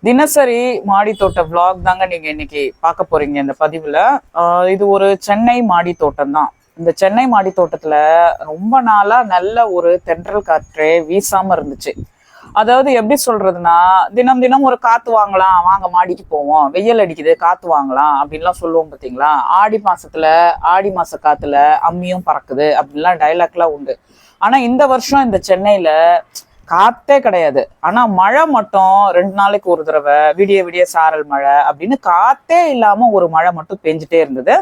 தினசரி மாடி தோட்ட vlog தாங்க நீங்க இன்னைக்கு பார்க்க போறீங்க இந்த பதிவுல. இது ஒரு சென்னை மாடி தோட்டம் தான். இந்த சென்னை மாடி தோட்டத்துல ரொம்ப நாளா நல்ல ஒரு தென்றல் காற்றே வீசாம இருந்துச்சு. அதாவது எப்படி சொல்றதுன்னா, தினம் தினம் ஒரு காத்து வாங்கலாம், வாங்க மாடிக்கு போவோம், வெயில் அடிக்குது காத்து வாங்கலாம் அப்படின்லாம் சொல்லுவோம் பார்த்தீங்களா. ஆடி மாசத்துல, ஆடி மாச காத்துல அம்மியும் பறக்குது அப்படின்லாம் டைலாக்லாம் உண்டு. ஆனா இந்த வருஷம் இந்த சென்னையில காத்தே கிடையாது. ஆனா மழை மட்டும் 2 நாளைக்கு ஒரு தடவை விடிய விடிய சாரல் மழை அப்படின்னு காத்தே இல்லாம ஒரு மழை மட்டும் பெஞ்சிட்டே இருந்தது.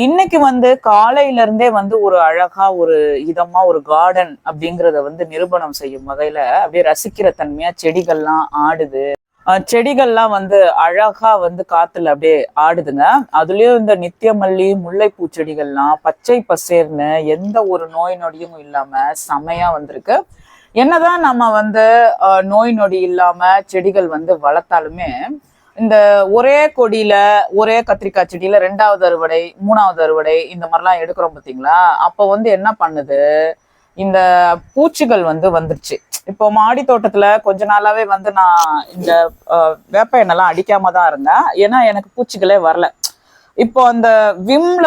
இன்னைக்கு காலையில இருந்தே ஒரு அழகா ஒரு இதமா ஒரு கார்டன் அப்படிங்கிறத நிரூபணம் செய்யும் வகையில அப்படியே ரசிக்கிற தன்மையா செடிகள்லாம் ஆடுது. செடிகள்லாம் அழகா காத்துல அப்படியே ஆடுதுங்க. அதுலயும் இந்த நித்தியமல்லி முல்லைப்பூ செடிகள்லாம் பச்சை பசேர்னு எந்த ஒரு நோய் நொடியும் இல்லாம செமையா வந்திருக்கு. என்னதான் நம்ம நோய் நொடி இல்லாம செடிகள் வளர்த்தாலுமே இந்த ஒரே கொடியில ஒரே கத்திரிக்காய் செடியில 2வது அறுவடை 3வது அறுவடை இந்த மாதிரிலாம் எடுக்கிறோம் பார்த்தீங்களா. அப்போ என்ன பண்ணுது, இந்த பூச்சிகள் வந்துருச்சு. இப்போ மாடி தோட்டத்துல கொஞ்ச நாளாவே நான் இந்த வேப்ப எண்ணெய்லாம் அடிக்காம தான் இருந்தேன். ஏன்னா எனக்கு பூச்சிகளே வரல. இப்போ அந்த விம்ல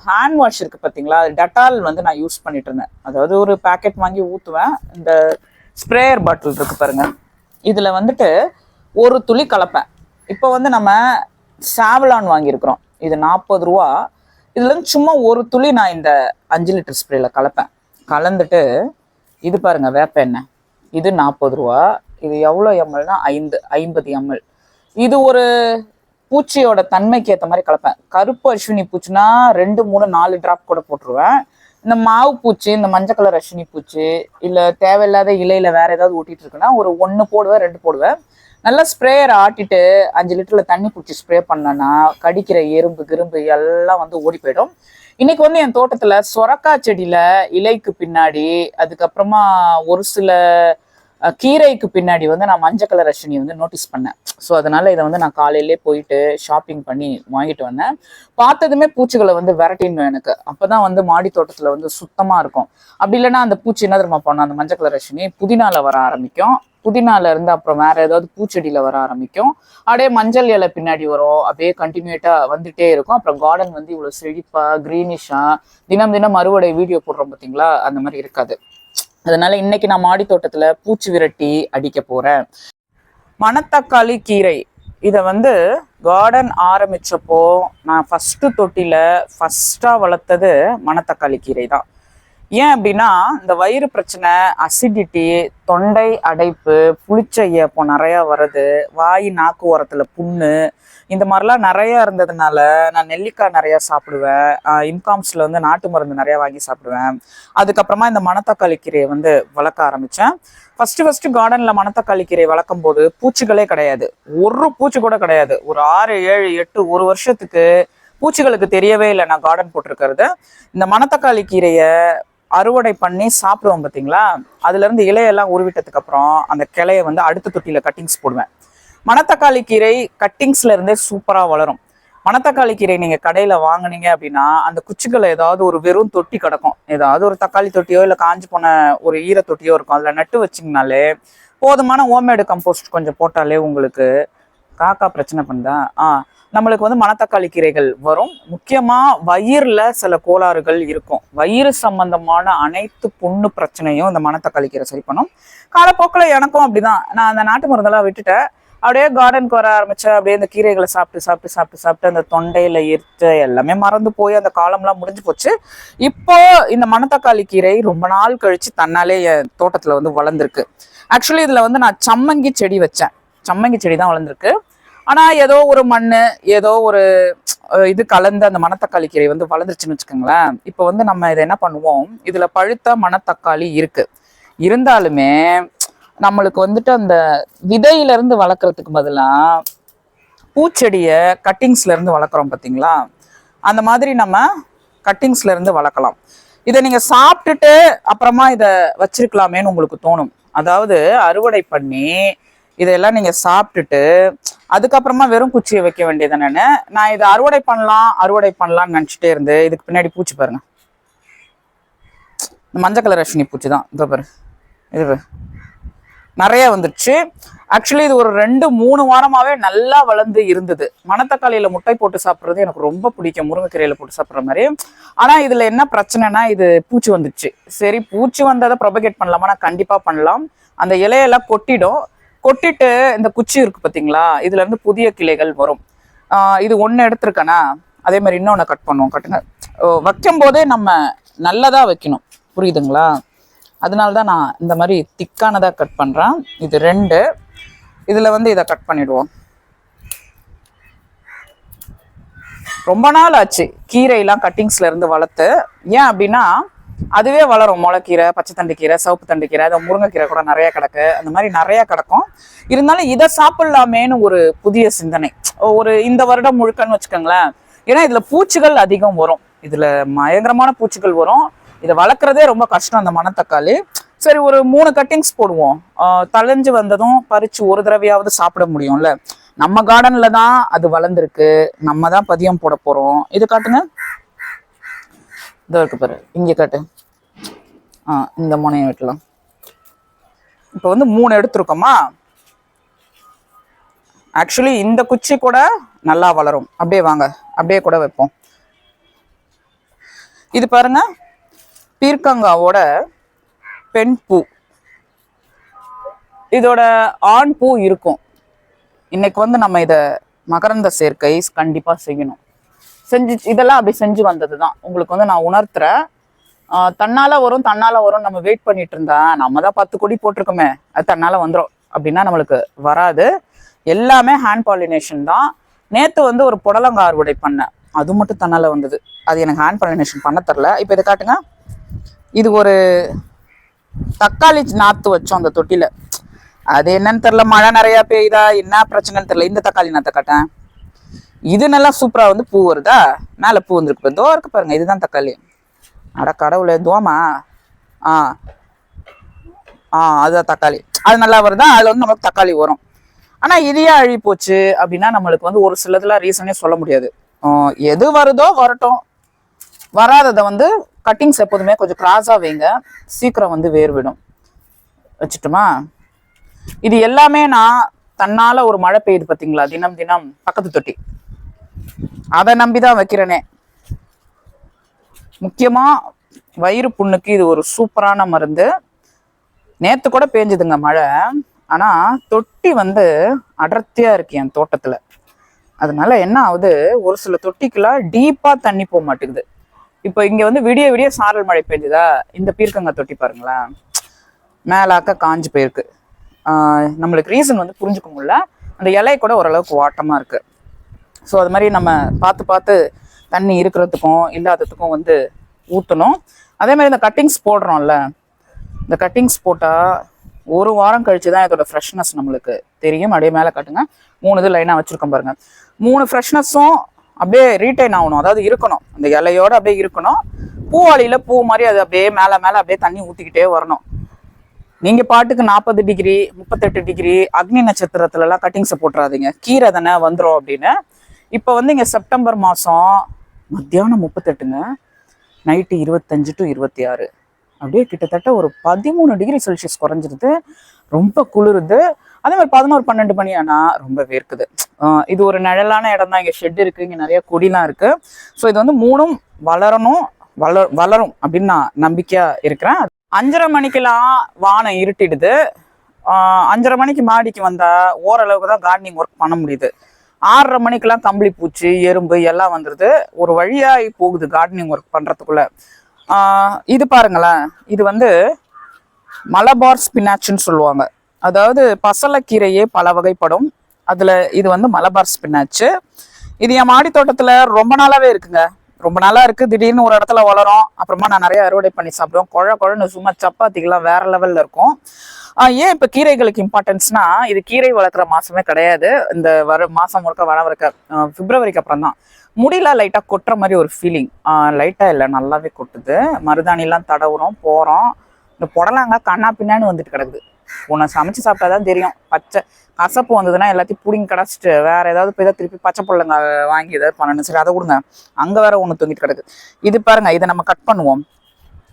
ஹேண்ட் வாஷ் இருக்கு பார்த்தீங்களா, டெட்டால் நான் யூஸ் பண்ணிட்டு இருந்தேன். அதாவது ஒரு பேக்கெட் வாங்கி ஊற்றுவேன். இந்த ஸ்ப்ரேயர் பாட்டில் இருக்கு பாருங்க, இதுல ஒரு துளி கலப்பேன். இப்போ நம்ம சாவலான் வாங்கியிருக்கிறோம், இது 40 ரூபா. இதுல சும்மா ஒரு துளி நான் இந்த 5 லிட்டர் ஸ்ப்ரேல கலப்பேன். கலந்துட்டு இது பாருங்க வேப்ப எண்ணெய், இது 40 ரூபா. இது எவ்வளோ எம்எல்னா 50 எம்எல். இது ஒரு பூச்சியோட தன்மைக்கு ஏற்ற மாதிரி கலப்பேன். கருப்பு அஸ்வினி பூச்சினா 2 3 4 டிராப் கூட போட்டுருவேன். இந்த மாவு பூச்சி, இந்த மஞ்சள் கலர் அஸ்வினி பூச்சி, இல்லை தேவையில்லாத இலையில வேற ஏதாவது ஊட்டிட்டு இருக்குன்னா ஒரு 1 போடுவேன், 2 போடுவேன். நல்லா ஸ்ப்ரேயர் ஆட்டிட்டு 5 லிட்டர்ல தண்ணி பிடிச்சி ஸ்ப்ரே பண்ணனா கடிக்கிற எறும்பு கிரும்பு எல்லாம் ஓடி போயிடும். இன்னைக்கு என் தோட்டத்துல சொரக்காய் செடியில இலைக்கு பின்னாடி, அதுக்கப்புறமா ஒரு சில கீரைக்கு பின்னாடி நான் மஞ்சள் கலர் அஸ்வினி நோட்டீஸ் பண்ணேன். ஸோ அதனால இதை நான் காலையிலே போயிட்டு ஷாப்பிங் பண்ணி வாங்கிட்டு வந்தேன். பார்த்ததுமே பூச்சிகளை விரட்டிடணும் எனக்கு. அப்பதான் மாடி தோட்டத்துல சுத்தமா இருக்கும். அப்படி இல்லைன்னா அந்த பூச்சி என்ன தெரியுமா பண்ணும், அந்த மஞ்சள் கலர் அஸ்வினி புதினால வர ஆரம்பிக்கும். புதினால இருந்து அப்புறம் வேற ஏதாவது பூச்செடியில வர ஆரம்பிக்கும். அப்படியே மஞ்சள் இலை பின்னாடி வரும். அப்படியே கண்டினியூட்டா வந்துட்டே இருக்கும். அப்புறம் கார்டன் இவ்வளவு செழிப்பா கிரீனிஷா தினம் தினம் அறுவடை வீடியோ போடுறோம் பார்த்தீங்களா, அந்த மாதிரி இருக்காது. அதனால இன்னைக்கு நான் மாடி தோட்டத்துல பூச்சி விரட்டி அடிக்க போறேன். மணத்தக்காளி கீரை இதை கார்டன் ஆரம்பிச்சப்போ நான் தொட்டில ஃபர்ஸ்டா வளர்த்தது மணத்தக்காளி கீரை தான். ஏன் அப்படின்னா இந்த வயிறு பிரச்சனை, அசிடிட்டி, தொண்டை அடைப்பு, புளிச்ச ஏப்பம் நிறையா வருது, வாய் நாக்கு ஓரத்துல புண்ணு, இந்த மாதிரிலாம் நிறையா இருந்ததுனால நான் நெல்லிக்காய் நிறையா சாப்பிடுவேன். இன்காம்ஸ்ல நாட்டு மருந்து நிறையா வாங்கி சாப்பிடுவேன். அதுக்கப்புறமா இந்த மணத்தக்காளி கீரையை வளர்க்க ஆரம்பித்தேன். ஃபர்ஸ்ட் கார்டன்ல மணத்தக்காளி கீரை வளர்க்கும் போது பூச்சிகளே கிடையாது, ஒரு பூச்சி கூட கிடையாது. ஒரு 6 7 8 1 வருஷத்துக்கு பூச்சிகளுக்கு தெரியவே இல்லை நான் கார்டன் போட்டிருக்கிறது. இந்த மணத்தக்காளி கீரையை அறுவடை பண்ணி சாப்பிடுவோம் பார்த்தீங்களா, அதுல இருந்து இலையெல்லாம் உருவிட்டதுக்கு அப்புறம் அந்த கிளையை அடுத்த தொட்டியில கட்டிங்ஸ் போடுவேன். மணத்தக்காளி கீரை கட்டிங்ஸ்ல இருந்தே சூப்பரா வளரும். மணத்தக்காளி கீரை நீங்க கடையில வாங்கினீங்க அப்படின்னா அந்த குச்சிகளை ஏதாவது ஒரு வெறும் தொட்டி கிடக்கும், ஏதாவது ஒரு தக்காளி தொட்டியோ இல்லை காஞ்சி போன ஒரு ஈர தொட்டியோ இருக்கும், அதுல நட்டு வச்சிங்கனாலே போதுமான ஹோம்மேடு கம்போஸ்ட் கொஞ்சம் போட்டாலே உங்களுக்கு காக்கா பிரச்சனை பண்ணுதா நம்மளுக்கு மணத்தக்காளி கீரைகள் வரும். முக்கியமா வயிறுல சில கோளாறுகள் இருக்கும், வயிறு சம்பந்தமான அனைத்து புண்ணு பிரச்சனையும் இந்த மணத்தக்காளி கீரை சரி பண்ணும். காலப்போக்கில் எனக்கும் அப்படிதான். நான் அந்த நாட்டு மருந்தெல்லாம் விட்டுட்டேன், அப்படியே கார்டனுக்கு வர ஆரம்பிச்சேன். அப்படியே இந்த கீரைகளை சாப்பிட்டு சாப்பிட்டு சாப்பிட்டு சாப்பிட்டு அந்த தொண்டையில இருத்து எல்லாமே மறந்து போய் அந்த காலம்லாம் முடிஞ்சு போச்சு. இப்போ இந்த மணத்தக்காளி கீரை ரொம்ப நாள் கழிச்சு தன்னாலே என் தோட்டத்துல வளர்ந்துருக்கு. ஆக்சுவலி இதுல நான் சம்மங்கி செடி வச்சேன், சம்மங்கி செடி தான் வளர்ந்துருக்கு. ஆனா ஏதோ ஒரு மண்ணு ஏதோ ஒரு இது கலந்து அந்த மணத்தக்காளி கீரை வளர்ந்துருச்சுன்னு வச்சுக்கோங்களேன். இப்போ நம்ம இதை என்ன பண்ணுவோம், இதுல பழுத்த மணத்தக்காளி இருக்கு இருந்தாலுமே நம்மளுக்கு அந்த விதையில இருந்து வளர்க்கறதுக்கு பதிலா பூச்செடிய கட்டிங்ஸ்ல இருந்து வளர்க்குறோம் பார்த்தீங்களா, அந்த மாதிரி நம்ம கட்டிங்ஸ்ல இருந்து வளர்க்கலாம். இதை நீங்க சாப்பிட்டுட்டு அப்புறமா இதை வச்சிருக்கலாமேன்னு உங்களுக்கு தோணும். அதாவது அறுவடை பண்ணி இதெல்லாம் நீங்க சாப்பிட்டுட்டு அதுக்கப்புறமா வெறும் குச்சியை வைக்க வேண்டியது என்னன்னு, நான் இதை அறுவடை பண்ணலாம்னு நினைச்சிட்டே இருந்து இதுக்கு பின்னாடி பூச்சி பாருங்க, இந்த மஞ்சள் கலர் அஸ்வினி பூச்சி தான். இதோ பாரு, இது நிறைய வந்துடுச்சு. ஆக்சுவலி இது ஒரு 2-3 வாரமாவே நல்லா வளர்ந்து இருந்தது. மணத்தக்காளியில முட்டை போட்டு சாப்பிட்றது எனக்கு ரொம்ப பிடிக்கும், முருங்கைக்கீரையில போட்டு சாப்பிட்ற மாதிரி. ஆனா இதுல என்ன பிரச்சனைனா இது பூச்சி வந்துடுச்சு. சரி, பூச்சி வந்ததை ப்ரொபகேட் பண்ணலாமா? நான் கண்டிப்பா பண்ணலாம். அந்த இலையெல்லாம் கொட்டிட்டு இந்த குச்சி இருக்கு பார்த்தீங்களா, இதுல இருந்து புதிய கிளைகள் வரும். இது ஒன்று எடுத்திருக்கேனா, அதே மாதிரி இன்னொன்று கட் பண்ணுவோம். கட்டுங்க. வைக்கும் போதே நம்ம நல்லதா வைக்கணும், புரியுதுங்களா? அதனால தான் நான் இந்த மாதிரி திக்கானதாக கட் பண்ணுறேன். இது 2. இதில் வந்து இதை கட் பண்ணிடுவோம். ரொம்ப நாள் ஆச்சு கீரையெல்லாம் கட்டிங்ஸ்ல இருந்து வளர்த்து. ஏன் அப்படின்னா அதுவே வளரும். முளைக்கீரை, பச்சை தண்டுக்கீரை, சிவப்பு தண்டுக்கீரை, அதை முருங்கைக்கீரை கூட நிறைய கிடக்கு. அந்த மாதிரி நிறைய கிடக்கும். இருந்தாலும் இதை சாப்பிடலாமேன்னு ஒரு புதிய சிந்தனை. ஒரு இந்த வருடம் முழுக்கன்னு வச்சுக்கோங்களேன். ஏன்னா இதுல பூச்சிகள் அதிகம் வரும், இதுல பயங்கரமான பூச்சிகள் வரும். இதை வளர்க்குறதே ரொம்ப கஷ்டம் அந்த மணத்தக்காளி. சரி, ஒரு 3 கட்டிங்ஸ் போடுவோம். தளைஞ்சு வந்ததும் பறிச்சு ஒரு தடவையாவது சாப்பிட முடியும்ல. நம்ம கார்டன்ல தான் அது வளர்ந்துருக்கு, நம்ம தான் பதியம் போட போறோம். இது காட்டுங்க, இதோ இருக்கு பாரு, இங்க காட்டு. இந்த முனையை வெட்டலாம். இப்போ வந்து 3 எடுத்துருக்கோமா. ஆக்சுவலி இந்த குச்சி கூட நல்லா வளரும். அப்படியே வாங்க, அப்படியே கூட வைப்போம். இது பாருங்க, பீர்க்கங்காவோட பெண் பூ. இதோட ஆண் பூ இருக்கும். இன்னைக்கு வந்து நம்ம இதை மகரந்த சேர்க்கை கண்டிப்பா செய்யணும். இதெல்லாம் அப்படி செஞ்சு வந்தது தான். உங்களுக்கு வந்து நான் உணர்த்துறேன். தன்னால வரும் நம்ம வெயிட் பண்ணிட்டு இருந்தா, நம்ம தான் 10 கொடி போட்டிருக்கோமே, அது தன்னால வந்துடும் அப்படின்னா நம்மளுக்கு வராது. எல்லாமே ஹேண்ட் பாலினேஷன் தான். நேத்து வந்து ஒரு புடலங்காய் அறுவடை பண்ணேன், அது மட்டும் தன்னால வந்தது. அது எனக்கு ஹேண்ட் பாலினேஷன் பண்ண தெரில. இப்போ இதை காட்டுங்க. இது ஒரு தக்காளி நாத்து வச்சோம் அந்த தொட்டில. அது என்னன்னு தெரியல, மழை நிறைய பெய்யுதா என்ன பிரச்சனைன்னு தெரியல. இந்த தக்காளி நாத்தை காட்டேன். இது நல்லா சூப்பரா வந்து பூ வருதா, மேல பூ வந்துருக்கு. தோ இருக்கு பாருங்க, இதுதான் தக்காளி. அட கடவுளே, தோமா. அதுதான் தக்காளி. அது நல்லா வருதா, அதுல வந்து நமக்கு தக்காளி வரும். ஆனா இதையே அழி போச்சு அப்படின்னா நம்மளுக்கு வந்து ஒரு சிலதுலாம் ரீசனே சொல்ல முடியாது. எது வருதோ வரட்டும். வராததை வந்து கட்டிங்ஸ் எப்போதுமே கொஞ்சம் கிராஸா வைங்க, சீக்கிரம் வந்து வேர் விடும். வச்சுட்டுமா? இது எல்லாமே நான் தன்னால ஒரு மழை பெய்யுது பார்த்தீங்களா, தினம் பக்கத்து தொட்டி, அதை நம்பிதான் வைக்கிறேனே. முக்கியமா வயிறு புண்ணுக்கு இது ஒரு சூப்பரான மருந்து. நேத்து கூட பேஞ்சுதுங்க மழை. ஆனா தொட்டி வந்து அடர்த்தியா இருக்கு என் தோட்டத்துல. அதனால என்ன ஆகுது, ஒரு சில தொட்டிக்கெல்லாம் டீப்பா தண்ணி போக மாட்டேங்குது. இப்போ இங்க வந்து விடிய சாரல் மழை பெஞ்சுதா, இந்த பீர்க்கங்காய் தொட்டி பாருங்களேன், மேலாக்க காஞ்சு போயிருக்கு. நம்மளுக்கு ரீசன் வந்து புரிஞ்சுக்க முடியல. அந்த இலை கூட ஓரளவுக்கு வாட்டமா இருக்கு. ஸோ அது மாதிரி நம்ம பார்த்து தண்ணி இருக்கிறதுக்கும் இல்லாததுக்கும் வந்து ஊற்றணும். அதே மாதிரி இந்த கட்டிங்ஸ் போடுறோம்ல, இந்த கட்டிங்ஸ் போட்டால் 1 வாரம் கழிச்சு தான் இதோட ஃப்ரெஷ்னஸ் நம்மளுக்கு தெரியும். அப்படியே மேலே காட்டுங்க, 3 இது லைனாக வச்சுருக்கோம் பாருங்க. 3 ஃப்ரெஷ்னஸும் அப்படியே ரீட்டைன் ஆகணும், அதாவது இருக்கணும், அந்த இலையோடு அப்படியே இருக்கணும். பூவாளியில் பூ மாதிரி அது அப்படியே மேலே அப்படியே தண்ணி ஊற்றிக்கிட்டே வரணும். நீங்க பாட்டுக்கு 40 டிகிரி 38 டிகிரி அக்னி நட்சத்திரத்துலலாம் கட்டிங்ஸை போட்டுறாதீங்க, கீரை தானே வந்துடும் அப்படின்னு. இப்போ வந்து இங்கே செப்டம்பர் மாதம் மத்தியானம் 38ங்க, நைட்டு 25 to 26, அப்படியே கிட்டத்தட்ட ஒரு 13 டிகிரி செல்சியஸ் குறைஞ்சிருது. ரொம்ப குளிருது. அதே மாதிரி 11-12 மணி ஆனால் ரொம்ப வேர்க்குது. இது ஒரு நிழலான இடம் தான், இங்கே ஷெட் இருக்குது, இங்கே நிறைய கொடிலாம் இருக்குது. ஸோ இது வந்து 3ம் வளரும் அப்படின்னு நான் நம்பிக்கையாக இருக்கிறேன். 5:30 மணிக்கெல்லாம் வானம் இருட்டிடுது. 5:30 மணிக்கு மாடிக்கு வந்தால் ஓரளவுக்கு தான் கார்டனிங் ஒர்க் பண்ண முடியுது. 6:30 மணிக்கெல்லாம் கம்பளி பூச்சி எறும்பு எல்லாம் வந்துடுது. ஒரு வழியாக போகுது கார்டனிங் ஒர்க் பண்ணுறதுக்குள்ள. இது பாருங்களேன், இது வந்து மலபார் ஸ்பினாச்சுன்னு சொல்லுவாங்க. அதாவது பசலைக்கீரையே பல வகைப்படும், அதில் இது வந்து மலபார் ஸ்பினாச்சு. இது என் மாடி தோட்டத்தில் ரொம்ப நாளாகவே இருக்குங்க, ரொம்ப நாளாக இருக்குது. திடீர்னு ஒரு இடத்துல வளரும், அப்புறமா நான் நிறைய அறுவடை பண்ணி சாப்பிடுவேன். குழன்னு சும்மா சப்பாத்திக்கெல்லாம் வேற லெவலில் இருக்கும். ஏன் இப்போ கீரைகளுக்கு இம்பார்ட்டன்ஸ்னா, இது கீரை வளர்க்குற மாதமே கிடையாது. இந்த மாதம் முழுக்க வரவிருக்க பிப்ரவரிக்கு அப்புறம் தான் முடியெல்லாம் லைட்டாக கொட்டுற மாதிரி ஒரு ஃபீலிங். லைட்டாக இல்லை, நல்லாவே கொட்டுது. மருதாணிலாம் தடவுறோம் போகிறோம். இந்த புடலாங்க கண்ணா பின்னான்னு வந்துட்டு கிடக்குது. உன்னை சமைச்சு சாப்பிட்டா தான் தெரியும். பச்சை கசப்பு வந்ததுன்னா எல்லாத்தையும் பிடிங்கி கிடச்சிட்டு வேற ஏதாவது போய் தான் திருப்பி பச்சை புள்ளங்க வாங்கி ஏதாவது பண்ணணும். சரி, அதை கொடுங்க. அங்கே வேற ஒன்று தொங்கிட்டு கிடக்கு. இது பாருங்க, இதை நம்ம கட் பண்ணுவோம்.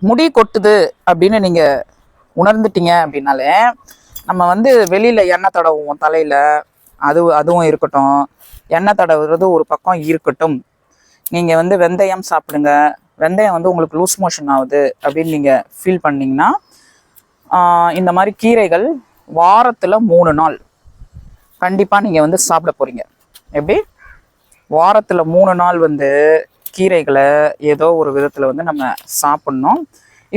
முடி கொட்டுது அப்படின்னு நீங்கள் உணர்ந்துட்டீங்க அப்படின்னாலே நம்ம வந்து வெளியில எண்ணெய் தடவுவோம் தலையில, அதுவும் இருக்கட்டும். எண்ணெய் தடவுறது ஒரு பக்கம் இருக்கட்டும். நீங்க வந்து வெந்தயம் சாப்பிடுங்க. வெந்தயம் வந்து உங்களுக்கு லூஸ் மோஷன் ஆகுது அப்படின்னு நீங்க ஃபீல் பண்ணீங்கன்னா இந்த மாதிரி கீரைகள் வாரத்துல 3 நாள் கண்டிப்பா நீங்க வந்து சாப்பிட போறீங்க. எப்படி? வாரத்துல 3 நாள் வந்து கீரைகளை ஏதோ ஒரு விதத்துல வந்து நம்ம சாப்பிடணும்.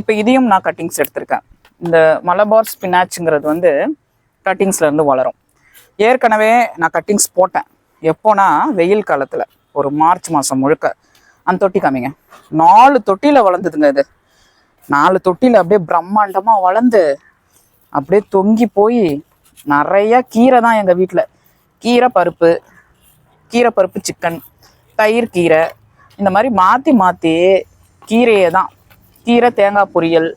இப்போ இதையும் நான் கட்டிங்ஸ் எடுத்திருக்கேன். இந்த மலபார் ஸ்பினாச்சுங்கிறது வந்து கட்டிங்ஸ்ல இருந்து வளரும். ஏற்கனவே நான் கட்டிங்ஸ் போட்டேன். எப்போனா வெயில் காலத்துல ஒரு மார்ச் மாசம் முழுக்க. அந்த தொட்டி காமிங்க. 4 தொட்டியில வளர்ந்ததுங்க. இது 4 தொட்டியில அப்படியே பிரம்மாண்டமா வளர்ந்து அப்படியே தொங்கி போய் நிறைய கீரை தான் எங்க வீட்டுல. கீரை பருப்பு சிக்கன், தயிர் கீரை, இந்த மாதிரி மாத்தி மாத்தி கீரையை தான். கீரை தேங்காய் பொரியல்,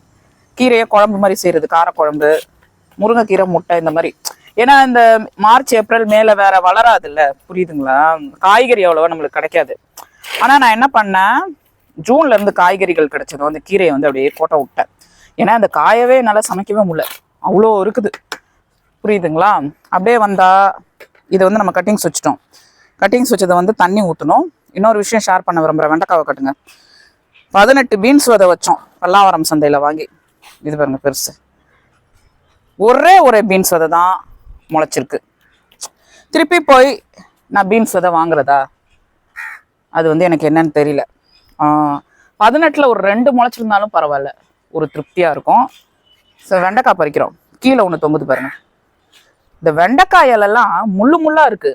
கீரையை குழம்பு மாதிரி செய்யறது, காரக்குழம்பு, முருங்கைக்கீரை முட்டை, இந்த மாதிரி. ஏன்னா இந்த மார்ச் ஏப்ரல் மேல வேற வளராது இல்ல, புரியுதுங்களா? காய்கறி அவ்வளவா நம்மளுக்கு கிடைக்காது. ஆனா நான் என்ன பண்ணேன், ஜூன்ல இருந்து காய்கறிகள் கிடைச்சதும் அந்த கீரையை வந்து அப்படியே போட்ட விட்டேன். ஏன்னா அந்த காயவே என்னால சமைக்கவே முடியல, அவ்வளோ இருக்குது. புரியுதுங்களா? அப்படியே வந்தா இதை வந்து நம்ம கட்டிங்ஸ் வச்சுட்டோம். கட்டிங்ஸ் வச்சதை வந்து தண்ணி ஊற்றணும். இன்னொரு விஷயம் ஷேர் பண்ண விரும்புகிறேன். வெண்டைக்காவை கட்டுங்க. 18 பீன்ஸ் விதை வச்சோம் பல்லாவரம் சந்தையில் வாங்கி. இது பாருங்க பெருசு. ஒரே பீன்ஸ் விதை தான் முளைச்சிருக்கு. திருப்பி போய் நான் பீன்ஸ் விதை வாங்குறதா? அது வந்து எனக்கு என்னன்னு தெரியல. 18ல் ஒரு 2 முளைச்சிருந்தாலும் பரவாயில்ல, ஒரு திருப்தியாக இருக்கும். ஸோ வெண்டைக்காய் பறிக்கிறோம். கீழே ஒன்று தொங்குது பாருங்க. இந்த வெண்டைக்காயெல்லாம் முள்ளா இருக்கு.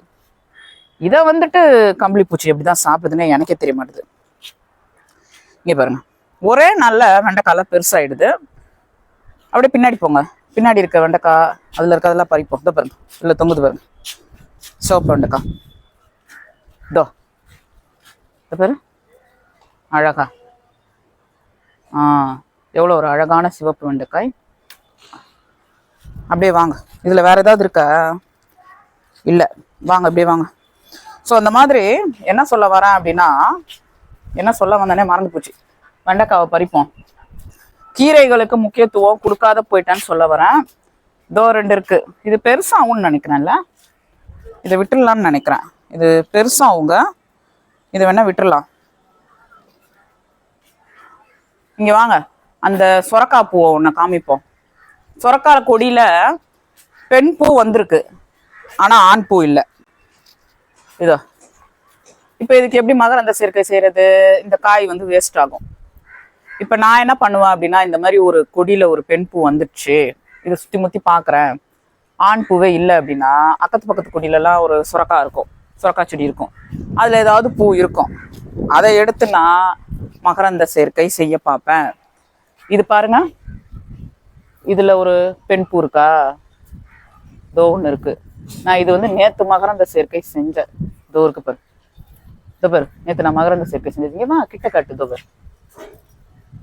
இதை வந்துட்டு கம்பளி பூச்சி எப்படிதான் சாப்பிடுதுன்னு எனக்கே தெரிய மாட்டுது. இங்க பாருங்க, ஒரே நல்ல வெண்டைக்காய் பெருசாயிடுது. அப்படியே பின்னாடி போங்க. பின்னாடி இருக்க வெண்டைக்காய், அதுல இருக்கிறதெல்லாம் பறிப்போம். இதோ பாருங்க, இல்ல தொங்குது பாருங்க, சிவப்பு வெண்டைக்காய். இதோ பாரு, அழகா. எவ்வளோ ஒரு அழகான சிவப்பு வெண்டைக்காய். அப்படியே வாங்க. இதுல வேற ஏதாவது இருக்கா? இல்ல, வாங்க அப்படியே வாங்க. ஸோ அந்த மாதிரி என்ன சொல்ல வரேன் அப்படின்னா, என்ன சொல்ல வந்தேனே மறந்து போச்சு. வெண்டைக்காவை பறிப்போம். கீரைகளுக்கு முக்கியத்துவம் கொடுக்காத போயிட்டேன்னு சொல்ல வரேன். இதோ 2 இருக்கு. இது பெருசாகும்னு நினைக்கிறேன்ல, இதை விட்டுடலான்னு நினைக்கிறேன். இது பெருசாகுங்க, இதை வேணா விட்டுடலாம். இங்க வாங்க, அந்த சொரக்காய் பூவை ஒன்று காமிப்போம். சொரக்காய் கொடியில பெண் பூ வந்திருக்கு, ஆனா ஆண் பூ இல்லை. இதோ இப்போ இதுக்கு எப்படி மகரந்த சேர்க்கை செய்யறது? இந்த காய் வந்து வேஸ்ட் ஆகும். இப்போ நான் என்ன பண்ணுவேன் அப்படின்னா, இந்த மாதிரி ஒரு கொடியில ஒரு பெண் பூ வந்துடுச்சு, இதை சுற்றி முற்றி பார்க்குறேன், ஆண் பூவே இல்லை அப்படின்னா, பக்கத்து கொடியிலலாம் ஒரு சுரக்காய் இருக்கும், சுரக்காய் செடி இருக்கும், அதில் ஏதாவது பூ இருக்கும். அதை எடுத்து நான் மகரந்த சேர்க்கை செய்ய பார்ப்பேன். இது பாருங்க, இதுல ஒரு பெண் பூ இருக்கா? இதோ ஒன்று இருக்கு. நான் இது வந்து நேற்று மகரந்த சேர்க்கை செஞ்சேன். இதோ இருக்கு பாரு, இதோ பாரு, நேற்று நான் மகரந்த சேர்க்கை செஞ்சதுங்கம்மா, கிட்ட காட்டு. இதோ பாரு,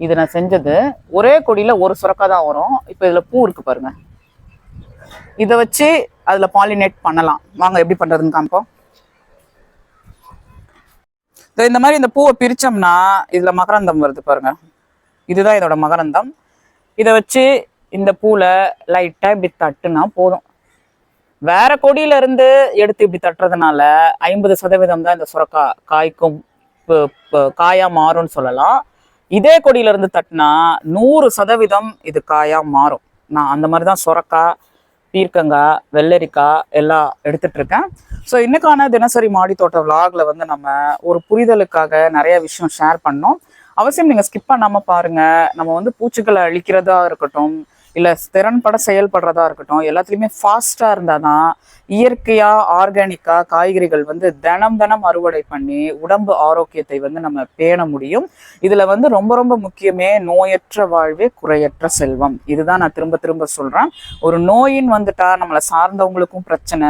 இது நான் செஞ்சது. ஒரே கொடியில ஒரு சுரக்காய் தான் வரும். இப்போ இதுல பூ இருக்கு பாருங்க. இதை வச்சு அதுல பாலினேட் பண்ணலாம். வாங்க எப்படி பண்றதுன்னு காமிப்போம். இந்த மாதிரி இந்த பூவை பிரிச்சோம்னா இதுல மகரந்தம் வருது பாருங்க. இதுதான் இதோட மகரந்தம். இதை வச்சு இந்த பூல லைட்டா இப்படி தட்டுனா போதும். வேற கொடியில இருந்து எடுத்து இப்படி தட்டுறதுனால 50% தான் இந்த சுரக்காய் காய்க்கும் காயா மாறும்னு சொல்லலாம். இதே கொடியில இருந்து தட்டினா 100% இது காயா மாறும். நான் அந்த மாதிரிதான் சுரக்காய், பீர்க்கங்காய், வெள்ளரிக்காய் எல்லாம் எடுத்துட்டு இருக்கேன். ஸோ இன்னைக்கான தினசரி மாடி தோட்ட விளாக்ல வந்து நம்ம ஒரு புரிதலுக்காக நிறைய விஷயம் ஷேர் பண்ணோம். அவசியம் நீங்க ஸ்கிப் பண்ணாம பாருங்க. நம்ம வந்து பூச்சிகளை அழிக்கிறதா இருக்கட்டும், இல்லை திறன்பட செயல்படுறதா இருக்கட்டும், எல்லாத்துலேயுமே ஃபாஸ்ட்டாக இருந்தால் தான் இயற்கையாக ஆர்கானிக்காக காய்கறிகள் வந்து தினம் அறுவடை பண்ணி உடம்பு ஆரோக்கியத்தை வந்து நம்ம பேண முடியும். இதில் வந்து ரொம்ப முக்கியமே நோயற்ற வாழ்வே குறையற்ற செல்வம். இதுதான் நான் திரும்ப சொல்கிறேன். ஒரு நோயின் வந்துட்டா நம்மளை சார்ந்தவங்களுக்கும் பிரச்சனை,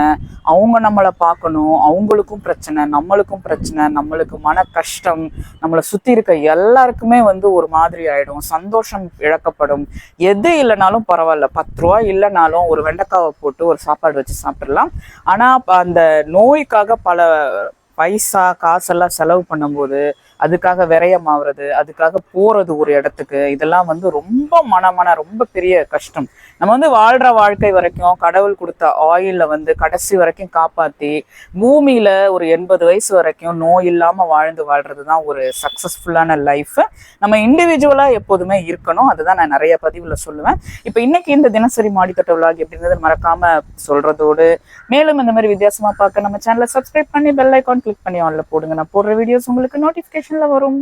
அவங்க நம்மளை பார்க்கணும், அவங்களுக்கும் பிரச்சனை, நம்மளுக்கும் பிரச்சனை, நம்மளுக்கு மன கஷ்டம், நம்மளை சுற்றி இருக்க எல்லாருக்குமே வந்து ஒரு மாதிரி ஆகிடும், சந்தோஷம் இழக்கப்படும். எது இல்லைனாலும் பரவாயில்ல, 10 ரூபாய் இல்லைனாலும் ஒரு வெண்டைக்காவை போட்டு ஒரு சாப்பாடு வச்சு சாப்பிடலாம். ஆனா அந்த நோய்க்காக பல பைசா காசெல்லாம் செலவு பண்ணும்போது அதுக்காக விரயமாகிறது, அதுக்காக போறது ஒரு இடத்துக்கு, இதெல்லாம் வந்து ரொம்ப ரொம்ப பெரிய கஷ்டம். நம்ம வந்து வாழ்ற வாழ்க்கை வரைக்கும் கடவுள் கொடுத்த ஆயில வந்து கடைசி வரைக்கும் காப்பாத்தி பூமியில ஒரு 80 வயசு வரைக்கும் நோய் இல்லாம வாழ்றது தான் ஒரு சக்சஸ்ஃபுல்லான லைஃப். நம்ம இண்டிவிஜுவலா எப்போதுமே இருக்கணும். அதுதான் நான் நிறைய பதிவுல சொல்லுவேன். இப்ப இன்னைக்கு இந்த தினசரி மாடித்தோட்ட விலாக் எப்படின்றது மறக்காம சொல்றதோடு, மேலும் இந்த மாதிரி வித்தியாசமா பார்க்க நம்ம சேனலை சப்ஸ்கிரைப் பண்ணி பெல் ஐக்கான் கிளிக் பண்ணி ஆன்ல போடுங்க. நான் போடுற வீடியோஸ் உங்களுக்கு நோட்டிபிகேஷன்ல வரும்.